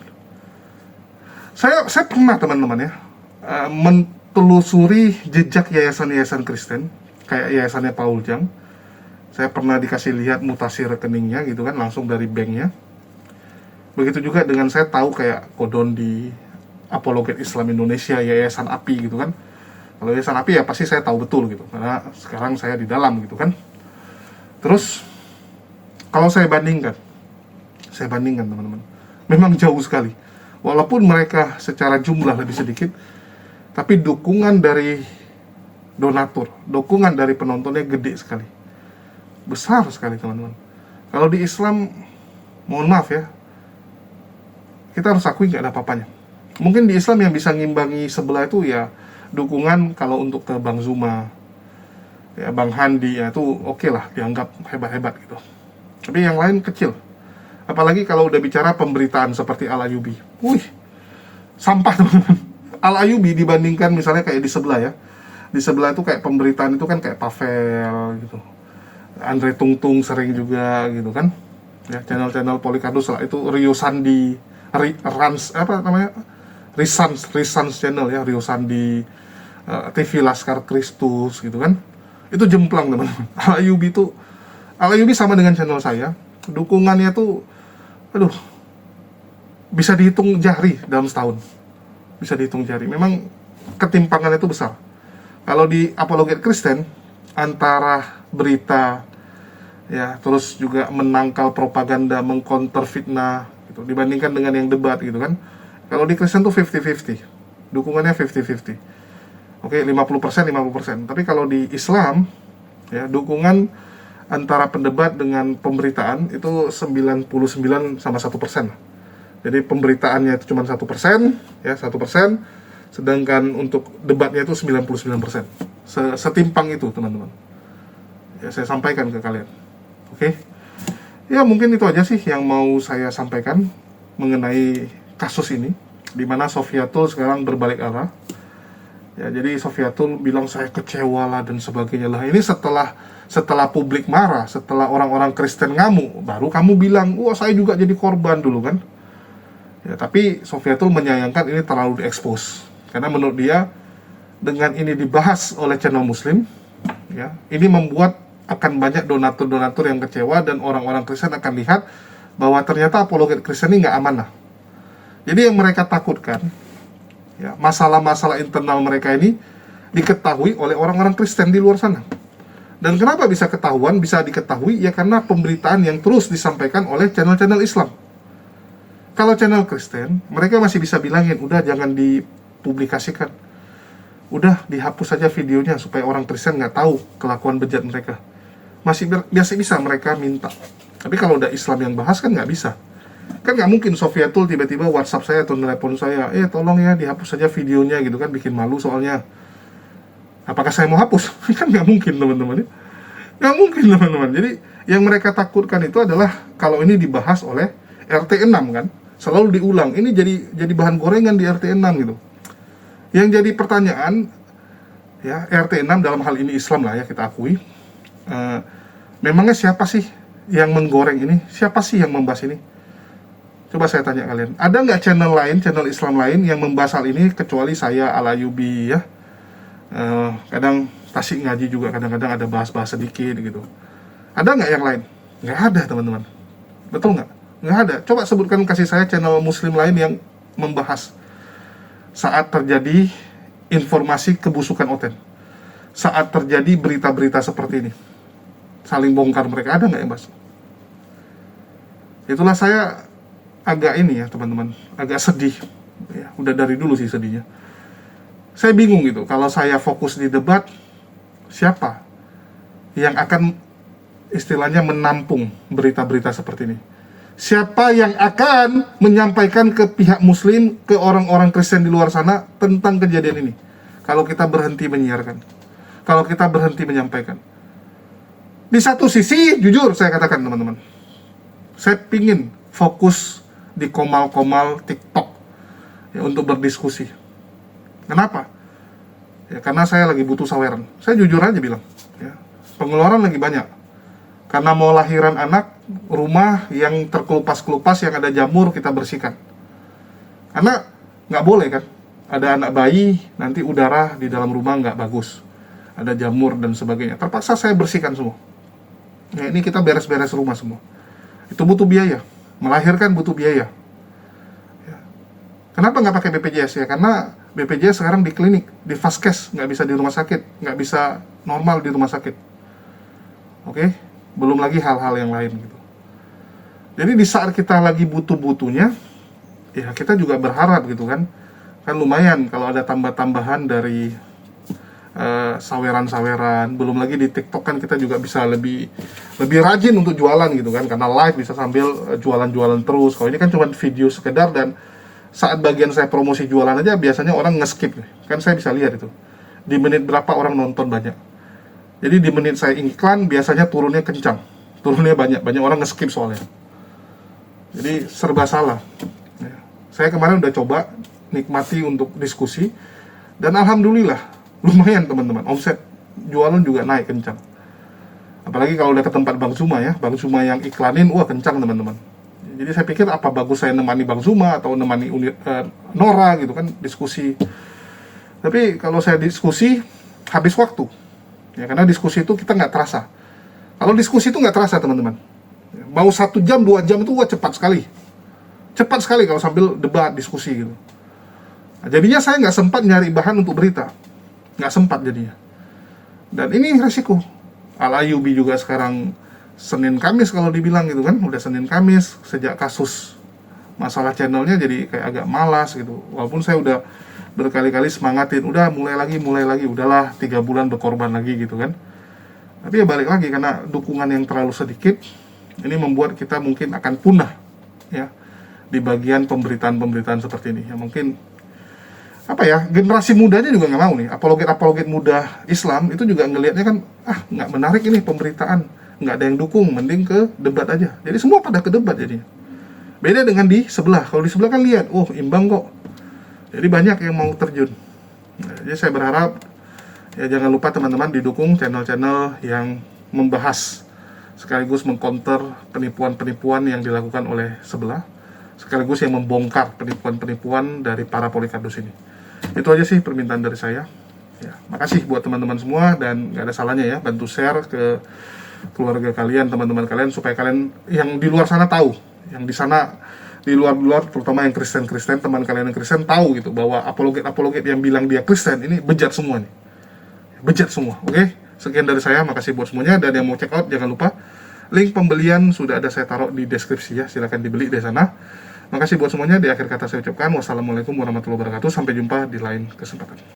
Saya pernah teman-teman ya mentelusuri jejak yayasan-yayasan Kristen kayak yayasannya Paul Jang. Saya pernah dikasih lihat mutasi rekeningnya gitu kan, langsung dari banknya. Begitu juga dengan saya tahu kayak Kodon di Apologet Islam Indonesia, Yayasan API gitu kan. Kalau Yayasan API ya pasti saya tahu betul gitu, karena sekarang saya di dalam gitu kan. Terus kalau saya bandingkan teman-teman, memang jauh sekali. Walaupun mereka secara jumlah lebih sedikit, tapi dukungan dari donatur, dukungan dari penontonnya gede sekali, besar sekali teman-teman. Kalau di Islam, mohon maaf ya, kita harus akui nggak ada apa-apanya. Mungkin di Islam yang bisa ngimbangi sebelah itu ya dukungan kalau untuk ke Bang Zuma, ya Bang Handi, ya itu oke lah, dianggap hebat-hebat gitu. Tapi yang lain kecil. Apalagi kalau udah bicara pemberitaan seperti Al-Ayubi. Wih, sampah teman-teman. Al-Ayubi dibandingkan misalnya kayak di sebelah ya. Di sebelah itu kayak pemberitaan itu kan kayak Pavel gitu. Andre Tungtung sering juga gitu kan. Ya, channel-channel Polikardus lah, itu Rio Sandi, Risans channel ya, Rio Sandi, TV Laskar Kristus gitu kan. Itu jemplang teman-teman. Al-Ayubi sama dengan channel saya, dukungannya tuh aduh, bisa dihitung jari dalam setahun. Bisa dihitung jari. Memang ketimpangannya itu besar. Kalau di Apologet Kristen, antara berita ya, terus juga menangkal propaganda, mengcounter fitnah gitu, dibandingkan dengan yang debat gitu kan. Kalau di Kristen tuh 50-50. Dukungannya 50-50. Oke, 50%. Tapi kalau di Islam ya, dukungan antara pendebat dengan pemberitaan itu 99 sama 1%. Jadi pemberitaannya itu cuma 1%, ya 1%, sedangkan untuk debatnya itu 99%. Setimpang itu teman-teman. Ya saya sampaikan ke kalian. Oke. Ya mungkin itu aja sih yang mau saya sampaikan mengenai kasus ini, di mana Sofiatul sekarang berbalik arah. Ya, jadi Sofiatul bilang saya kecewa lah dan sebagainya lah. Ini setelah publik marah, setelah orang-orang Kristen ngamuk, baru kamu bilang, wah saya juga jadi korban dulu kan. Ya, tapi Sofiatul menyayangkan ini terlalu diekspos. Karena menurut dia, dengan ini dibahas oleh channel Muslim, ya, ini membuat akan banyak donatur-donatur yang kecewa, dan orang-orang Kristen akan lihat bahwa ternyata apologet Kristen ini nggak amanah. Jadi yang mereka takutkan, ya, masalah-masalah internal mereka ini diketahui oleh orang-orang Kristen di luar sana. Dan kenapa bisa ketahuan, bisa diketahui? Ya karena pemberitaan yang terus disampaikan oleh channel-channel Islam. Kalau channel Kristen, mereka masih bisa bilangin, udah jangan dipublikasikan, udah dihapus saja videonya supaya orang Kristen nggak tahu kelakuan bejat mereka. Masih biasa bisa mereka minta. Tapi kalau udah Islam yang bahas kan nggak bisa. Kan nggak mungkin Sofiatul tiba-tiba WhatsApp saya atau telepon saya, tolong ya dihapus saja videonya gitu kan, bikin malu soalnya. Apakah saya mau hapus? Kan nggak mungkin teman-teman. Nggak mungkin teman-teman. Jadi yang mereka takutkan itu adalah kalau ini dibahas oleh RT 6 kan, selalu diulang. Ini jadi bahan gorengan di RT 6 gitu. Yang jadi pertanyaan, ya RT 6 dalam hal ini Islam lah ya, kita akui. Memangnya siapa sih yang menggoreng ini? Siapa sih yang membahas ini? Coba saya tanya kalian, ada nggak channel lain, channel Islam lain yang membahas hal ini kecuali saya, Al-Ayubi ya? Kadang Tasik Ngaji juga kadang-kadang ada bahas-bahas sedikit gitu. Ada nggak yang lain? Nggak ada teman-teman. Betul nggak? Nggak ada. Coba sebutkan, kasih saya channel Muslim lain yang membahas. saat terjadi informasi kebusukan Oten, saat terjadi berita-berita seperti ini, saling bongkar mereka, ada nggak ya Mas? Itulah saya agak ini ya teman-teman, agak sedih ya, udah dari dulu sih sedihnya. Saya bingung gitu, kalau saya fokus di debat, siapa yang akan istilahnya menampung berita-berita seperti ini? Siapa yang akan menyampaikan ke pihak muslim, ke orang-orang Kristen di luar sana tentang kejadian ini? Kalau kita berhenti menyiarkan, kalau kita berhenti menyampaikan. Di satu sisi, jujur saya katakan teman-teman, saya pingin fokus di komal-komal TikTok ya, untuk berdiskusi. Kenapa? Ya, karena saya lagi butuh saweran. Saya jujur aja bilang, ya, pengeluaran lagi banyak. Karena mau lahiran anak, rumah yang terkelupas-kelupas, yang ada jamur kita bersihkan. Karena nggak boleh kan, ada anak bayi, nanti udara di dalam rumah nggak bagus. Ada jamur dan sebagainya. Terpaksa saya bersihkan semua. Ya, ini kita beres-beres rumah semua. Itu butuh biaya. Melahirkan butuh biaya. Ya. Kenapa nggak pakai BPJS ya? Karena BPJS sekarang di klinik, di vaskes, nggak bisa di rumah sakit, nggak bisa normal di rumah sakit. Oke? Belum lagi hal-hal yang lain gitu. Jadi di saat kita lagi butuh-butuhnya, ya kita juga berharap gitu kan. Kan lumayan kalau ada tambah-tambahan dari saweran-saweran. Belum lagi di TikTok kan kita juga bisa lebih rajin untuk jualan gitu kan. Karena live bisa sambil jualan-jualan terus. Kalau ini kan cuma video sekedar, dan saat bagian saya promosi jualan aja biasanya orang nge-skip. Kan saya bisa lihat itu. Di menit berapa orang nonton banyak. Jadi di menit saya iklan biasanya turunnya kencang, turunnya banyak orang nge-skip soalnya. Jadi serba salah. Ya. Saya kemarin udah coba nikmati untuk diskusi, dan alhamdulillah lumayan teman-teman, omset jualan juga naik kencang. Apalagi kalau udah ke tempat Bang Zuma ya, Bang Zuma yang iklanin, wah kencang teman-teman. Jadi saya pikir apa bagus saya nemani Bang Zuma atau nemani Nora gitu kan, diskusi. Tapi kalau saya diskusi habis waktu. Ya, karena diskusi itu kita nggak terasa. Kalau diskusi itu nggak terasa teman-teman. Mau 1 jam, 2 jam itu wah cepat sekali. Cepat sekali kalau sambil debat, diskusi gitu. Nah, jadinya saya nggak sempat nyari bahan untuk berita. Nggak sempat jadinya. Dan ini resiko. Al-Ayubi juga sekarang Senin Kamis kalau dibilang gitu kan. Udah Senin Kamis sejak kasus masalah channelnya, jadi kayak agak malas gitu. Walaupun saya udah berkali-kali semangatin, udah mulai lagi, udahlah 3 bulan berkorban lagi gitu kan. Tapi ya balik lagi, karena dukungan yang terlalu sedikit, ini membuat kita mungkin akan punah ya di bagian pemberitaan-pemberitaan seperti ini. Ya mungkin apa ya, generasi mudanya juga nggak mau nih, apologet muda Islam itu juga ngelihatnya kan, nggak menarik ini pemberitaan, nggak ada yang dukung, mending ke debat aja. Jadi semua pada ke debat jadinya. Beda dengan di sebelah, kalau di sebelah kan lihat, oh imbang kok. Jadi banyak yang mau terjun. Nah, jadi saya berharap ya jangan lupa teman-teman didukung channel-channel yang membahas sekaligus mengcounter penipuan-penipuan yang dilakukan oleh sebelah, sekaligus yang membongkar penipuan-penipuan dari para polikardus ini. Itu aja sih permintaan dari saya. Ya, makasih buat teman-teman semua, dan nggak ada salahnya ya bantu share ke keluarga kalian, teman-teman kalian, supaya kalian yang di luar sana tahu, yang di sana di luar terutama yang Kristen, teman kalian yang Kristen tahu gitu bahwa apologet yang bilang dia Kristen ini bejat semua nih. Bejat semua. Oke? Sekian dari saya, makasih buat semuanya, dan yang mau check out jangan lupa link pembelian sudah ada saya taruh di deskripsi ya, silakan dibeli di sana. Makasih buat semuanya, di akhir kata saya ucapkan wassalamualaikum warahmatullahi wabarakatuh, sampai jumpa di lain kesempatan.